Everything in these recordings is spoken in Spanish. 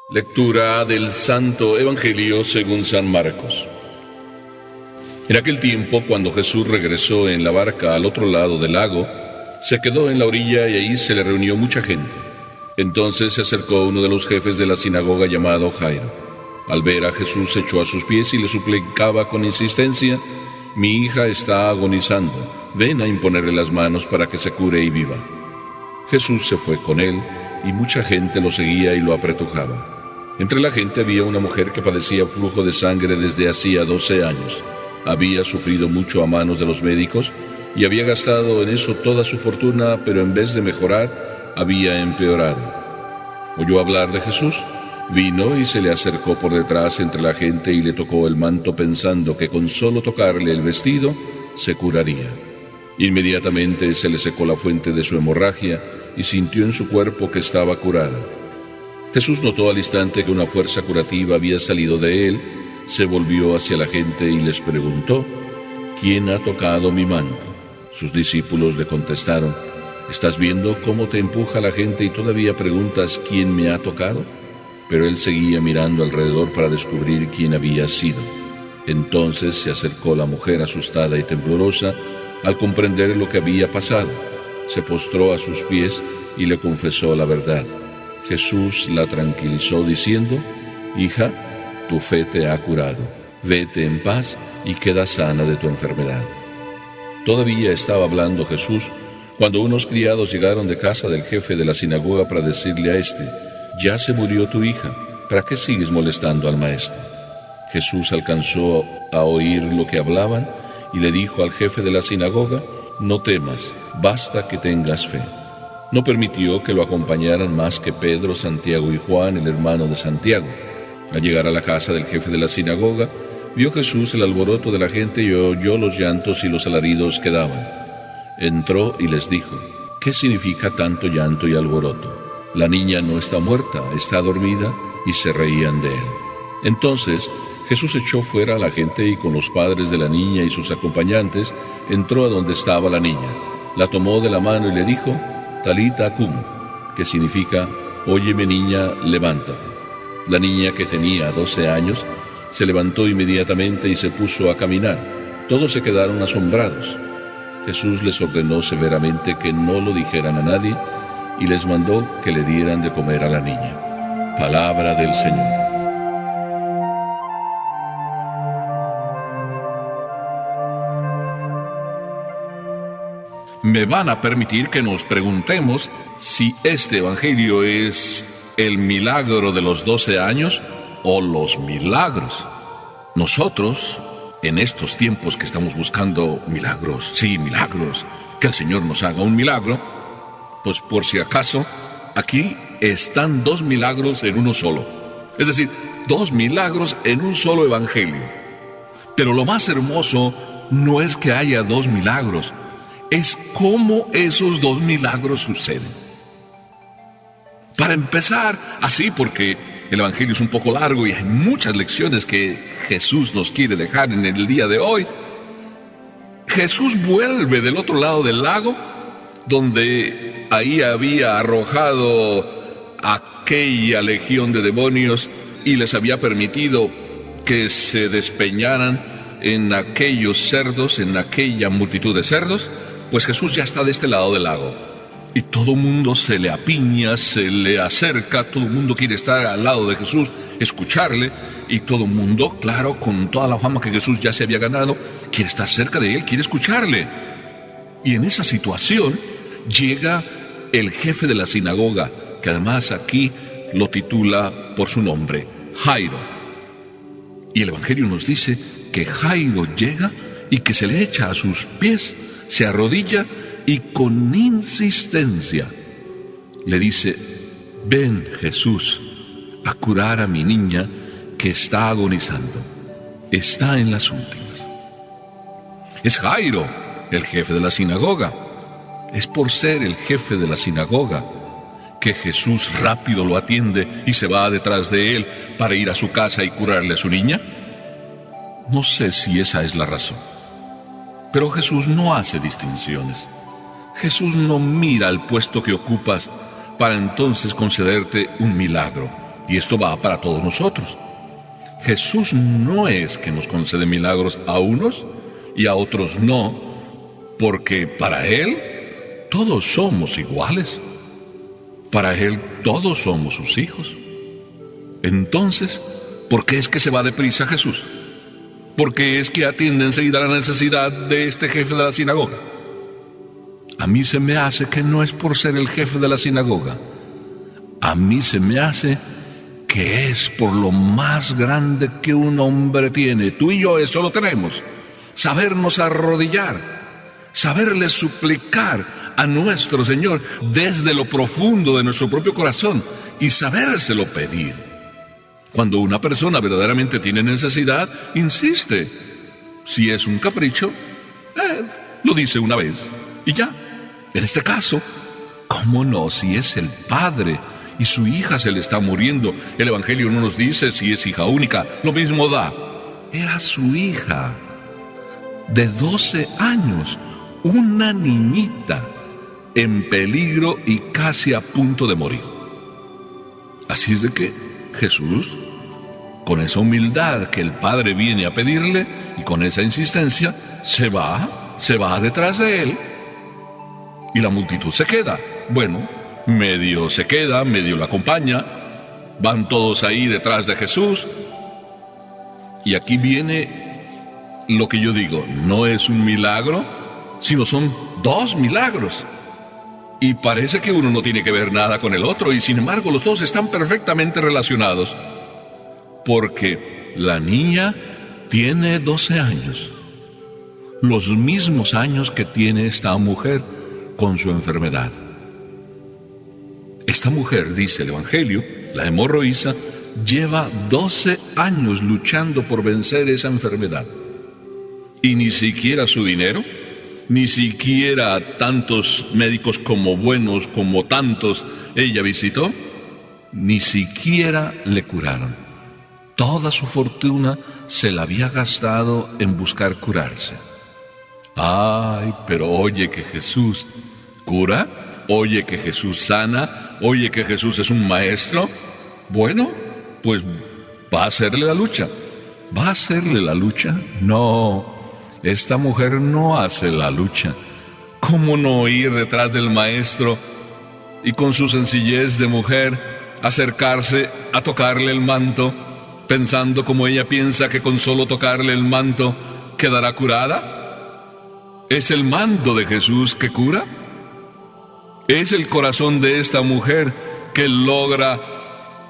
Lectura del Santo Evangelio según San Marcos. En aquel tiempo, cuando Jesús regresó en la barca al otro lado del lago, se quedó en la orilla y ahí se le reunió mucha gente. Entonces se acercó uno de los jefes de la sinagoga llamado Jairo. Al ver a Jesús se echó a sus pies y le suplicaba con insistencia: «Mi hija está agonizando, ven a imponerle las manos para que se cure y viva». Jesús se fue con él y mucha gente lo seguía y lo apretujaba. Entre la gente había una mujer que padecía flujo de sangre desde hacía 12 años. Había sufrido mucho a manos de los médicos y había gastado en eso toda su fortuna, pero en vez de mejorar, había empeorado. Oyó hablar de Jesús, vino y se le acercó por detrás entre la gente y le tocó el manto pensando que con solo tocarle el vestido se curaría. Inmediatamente se le secó la fuente de su hemorragia y sintió en su cuerpo que estaba curada. Jesús notó al instante que una fuerza curativa había salido de él, se volvió hacia la gente y les preguntó: «¿Quién ha tocado mi manto?». Sus discípulos le contestaron: «¿Estás viendo cómo te empuja la gente y todavía preguntas quién me ha tocado?». Pero él seguía mirando alrededor para descubrir quién había sido. Entonces se acercó la mujer asustada y temblorosa al comprender lo que había pasado. Se postró a sus pies y le confesó la verdad. Jesús la tranquilizó diciendo: «Hija, tu fe te ha curado. Vete en paz y queda sana de tu enfermedad». Todavía estaba hablando Jesús cuando unos criados llegaron de casa del jefe de la sinagoga para decirle a éste: «Ya se murió tu hija, ¿para qué sigues molestando al maestro?». Jesús alcanzó a oír lo que hablaban y le dijo al jefe de la sinagoga: «No temas, basta que tengas fe». No permitió que lo acompañaran más que Pedro, Santiago y Juan, el hermano de Santiago. Al llegar a la casa del jefe de la sinagoga, vio Jesús el alboroto de la gente y oyó los llantos y los alaridos que daban. Entró y les dijo: «¿Qué significa tanto llanto y alboroto? La niña no está muerta, está dormida», y se reían de él. Entonces Jesús echó fuera a la gente y con los padres de la niña y sus acompañantes entró a donde estaba la niña. La tomó de la mano y le dijo: «Talita cum», que significa: «Óyeme niña, levántate». La niña, que tenía 12 años, se levantó inmediatamente y se puso a caminar. Todos se quedaron asombrados. Jesús les ordenó severamente que no lo dijeran a nadie y les mandó que le dieran de comer a la niña. Palabra del Señor. Me van a permitir que nos preguntemos si este evangelio es el milagro de los 12 años o los milagros. Nosotros, en estos tiempos que estamos buscando milagros, sí, milagros, que el Señor nos haga un milagro, pues por si acaso, aquí están 2 milagros en uno solo. Es decir, 2 milagros en un solo evangelio. Pero lo más hermoso no es que haya 2 milagros, es cómo esos 2 milagros suceden. Para empezar, así, porque el evangelio es un poco largo y hay muchas lecciones que Jesús nos quiere dejar en el día de hoy. Jesús vuelve del otro lado del lago, donde ahí había arrojado aquella legión de demonios y les había permitido que se despeñaran en aquellos cerdos, en aquella multitud de cerdos. Pues Jesús ya está de este lado del lago y todo el mundo se le apiña, se le acerca, todo el mundo quiere estar al lado de Jesús, escucharle, y todo el mundo, claro, con toda la fama que Jesús ya se había ganado, quiere estar cerca de él, quiere escucharle. Y en esa situación llega el jefe de la sinagoga, que además aquí lo titula por su nombre, Jairo. Y el evangelio nos dice que Jairo llega y que se le echa a sus pies, se arrodilla y con insistencia le dice: «Ven, Jesús, a curar a mi niña que está agonizando, está en las últimas». Es Jairo, el jefe de la sinagoga. Es por ser el jefe de la sinagoga que Jesús rápido lo atiende y se va detrás de él para ir a su casa y curarle a su niña. No sé si esa es la razón. Pero Jesús no hace distinciones. Jesús no mira al puesto que ocupas para entonces concederte un milagro Y esto va para todos nosotros. Jesús no es que nos concede milagros a unos y a otros no, porque para Él todos somos iguales. Para Él todos somos sus hijos. Entonces, ¿por qué es que se va deprisa Jesús? ¿Por qué es que atiende enseguida la necesidad de este jefe de la sinagoga? A mí se me hace que no es por ser el jefe de la sinagoga. A mí se me hace que es por lo más grande que un hombre tiene. Tú y yo eso lo tenemos. Sabernos arrodillar, saberle suplicar a nuestro Señor desde lo profundo de nuestro propio corazón y sabérselo pedir. Cuando una persona verdaderamente tiene necesidad, insiste. Si es un capricho, lo dice una vez y ya. En este caso, ¿cómo no? Si es el padre y su hija se le está muriendo, el Evangelio no nos dice si es hija única, lo mismo da. Era su hija, de 12 años, una niñita, en peligro y casi a punto de morir. Así es de que Jesús, con esa humildad que el Padre viene a pedirle y con esa insistencia, se va detrás de él y la multitud se queda. Bueno, medio se queda, medio la acompaña, van todos ahí detrás de Jesús. Y aquí viene lo que yo digo, no es un milagro, sino son dos milagros. Y parece que uno no tiene que ver nada con el otro, y sin embargo los dos están perfectamente relacionados. Porque la niña tiene 12 años, los mismos años que tiene esta mujer con su enfermedad. Esta mujer, dice el Evangelio, la hemorroísa, lleva 12 años luchando por vencer esa enfermedad. Y ni siquiera su dinero, ni siquiera tantos médicos como buenos, como tantos ella visitó, ni siquiera le curaron. Toda su fortuna se la había gastado en buscar curarse. Ay, pero oye que Jesús cura, oye que Jesús sana, oye que Jesús es un maestro. Bueno, pues va a hacerle la lucha. ¿Va a hacerle la lucha? No, esta mujer no hace la lucha. ¿Cómo no ir detrás del maestro y con su sencillez de mujer acercarse a tocarle el manto, pensando como ella piensa que con solo tocarle el manto quedará curada? ¿Es el manto de Jesús que cura? ¿Es el corazón de esta mujer que logra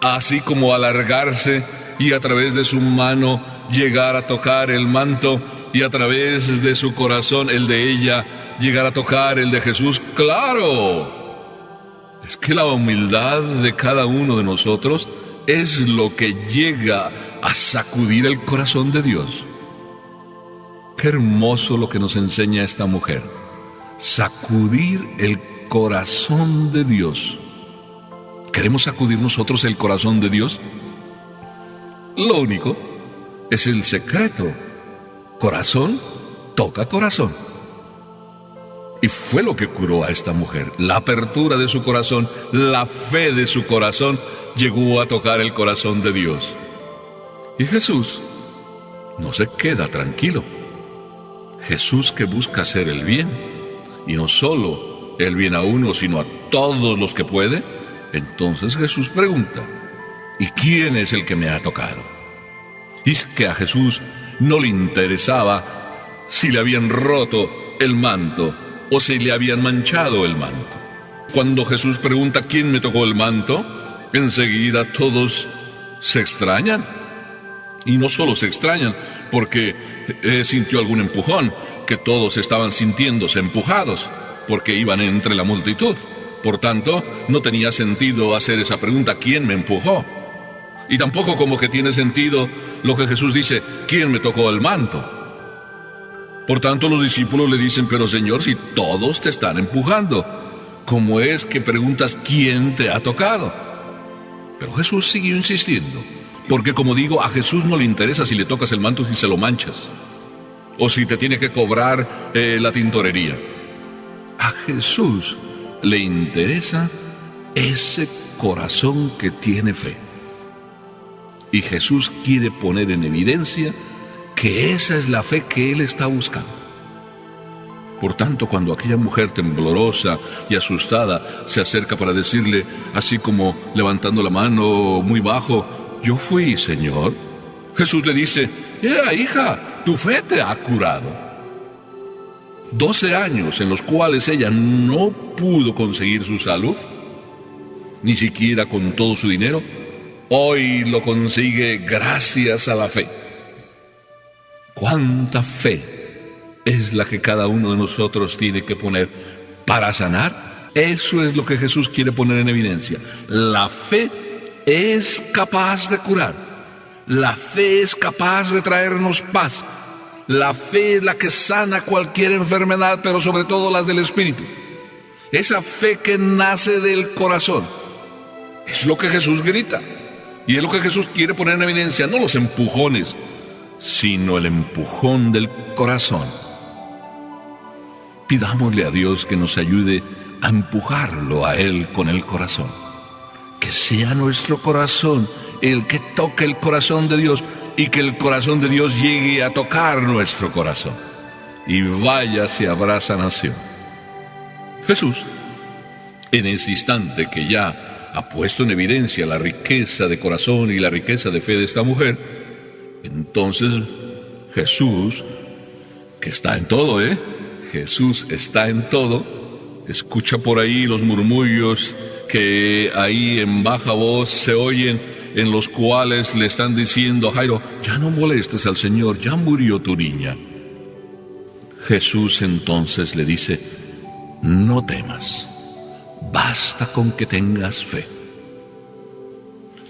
así como alargarse y a través de su mano llegar a tocar el manto y a través de su corazón, el de ella, llegar a tocar el de Jesús? ¡Claro! Es que la humildad de cada uno de nosotros es lo que llega a sacudir el corazón de Dios. Qué hermoso lo que nos enseña esta mujer. Sacudir el corazón de Dios. ¿Queremos sacudir nosotros el corazón de Dios? Lo único es el secreto. Corazón toca corazón. Y fue lo que curó a esta mujer. La apertura de su corazón, la fe de su corazón, llegó a tocar el corazón de Dios. Y Jesús no se queda tranquilo. Jesús que busca hacer el bien, y no solo el bien a uno, sino a todos los que puede. Entonces Jesús pregunta, ¿y quién es el que me ha tocado? Y es que a Jesús no le interesaba si le habían roto el manto o si le habían manchado el manto. Cuando Jesús pregunta quién me tocó el manto, enseguida todos se extrañan. Y no solo se extrañan porque sintió algún empujón, que todos estaban sintiéndose empujados porque iban entre la multitud. Por tanto, no tenía sentido hacer esa pregunta, ¿quién me empujó? Y tampoco como que tiene sentido lo que Jesús dice, ¿quién me tocó el manto? Por tanto, los discípulos le dicen, pero Señor, si todos te están empujando, ¿cómo es que preguntas quién te ha tocado? Pero Jesús siguió insistiendo, porque como digo, a Jesús no le interesa si le tocas el manto, si se lo manchas, o si te tiene que cobrar la tintorería. A Jesús le interesa ese corazón que tiene fe. Y Jesús quiere poner en evidencia que esa es la fe que Él está buscando. Por tanto, cuando aquella mujer temblorosa y asustada se acerca para decirle, así como levantando la mano muy bajo, yo fui, Señor, Jesús le dice, hija, tu fe te ha curado. 12 años en los cuales ella no pudo conseguir su salud, ni siquiera con todo su dinero, hoy lo consigue gracias a la fe. ¿Cuánta fe es la que cada uno de nosotros tiene que poner para sanar? Eso es lo que Jesús quiere poner en evidencia. La fe es capaz de curar. La fe es capaz de traernos paz. La fe es la que sana cualquier enfermedad, pero sobre todo las del espíritu. Esa fe que nace del corazón. Es lo que Jesús grita. Y es lo que Jesús quiere poner en evidencia, no los empujones, sino el empujón del corazón. Pidámosle a Dios que nos ayude a empujarlo a Él con el corazón. Que sea nuestro corazón el que toque el corazón de Dios y que el corazón de Dios llegue a tocar nuestro corazón. Y vaya si habrá sanación. Jesús, en ese instante que ya ha puesto en evidencia la riqueza de corazón y la riqueza de fe de esta mujer, entonces Jesús, que está en todo, Jesús está en todo, escucha por ahí los murmullos que ahí en baja voz se oyen, en los cuales le están diciendo a Jairo, ya no molestes al Señor, ya murió tu niña. Jesús entonces le dice, no temas. Basta con que tengas fe.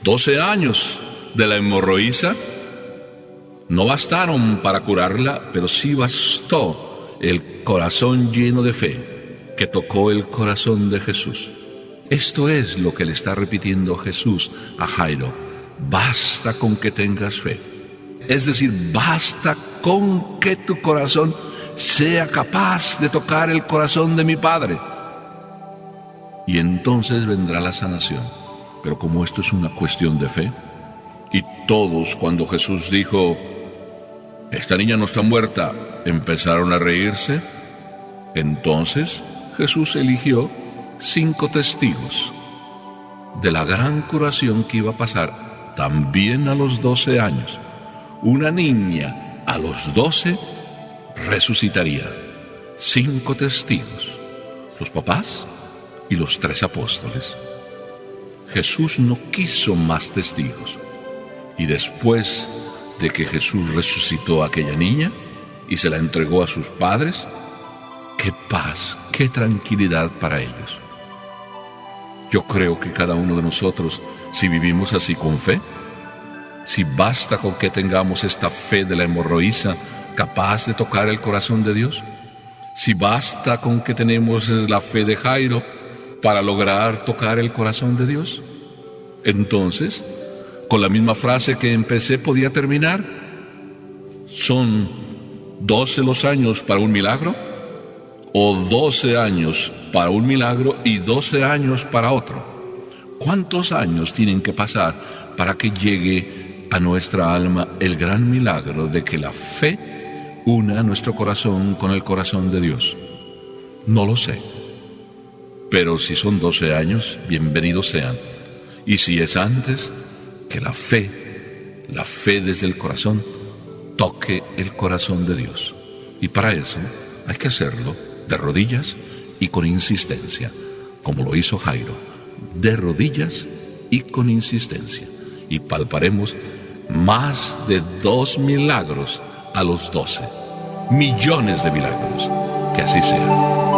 12 años de la hemorroísa no bastaron para curarla, pero sí bastó el corazón lleno de fe que tocó el corazón de Jesús. Esto es lo que le está repitiendo Jesús a Jairo. Basta con que tengas fe. Es decir, basta con que tu corazón sea capaz de tocar el corazón de mi Padre. Y entonces vendrá la sanación. Pero como esto es una cuestión de fe, y todos cuando Jesús dijo, esta niña no está muerta, empezaron a reírse, entonces Jesús eligió 5 testigos de la gran curación que iba a pasar también a los 12 años. Una niña a los 12 resucitaría. 5 testigos, los papás y los 3 apóstoles. Jesús no quiso más testigos. Y después de que Jesús resucitó a aquella niña y se la entregó a sus padres, qué paz, qué tranquilidad para ellos. Yo creo que cada uno de nosotros, si vivimos así con fe, si basta con que tengamos esta fe de la hemorroísa capaz de tocar el corazón de Dios, si basta con que tenemos la fe de Jairo para lograr tocar el corazón de Dios, entonces, con la misma frase que empecé podía terminar. ¿Son 12 los años para un milagro? ¿O 12 años para un milagro y 12 años para otro? ¿Cuántos años tienen que pasar para que llegue a nuestra alma el gran milagro de que la fe una nuestro corazón con el corazón de Dios? No lo sé. Pero si son 12 años, bienvenidos sean. Y si es antes, que la fe desde el corazón, toque el corazón de Dios. Y para eso hay que hacerlo de rodillas y con insistencia, como lo hizo Jairo, de rodillas y con insistencia. Y palparemos más de 2 milagros a los 12, millones de milagros. Que así sea.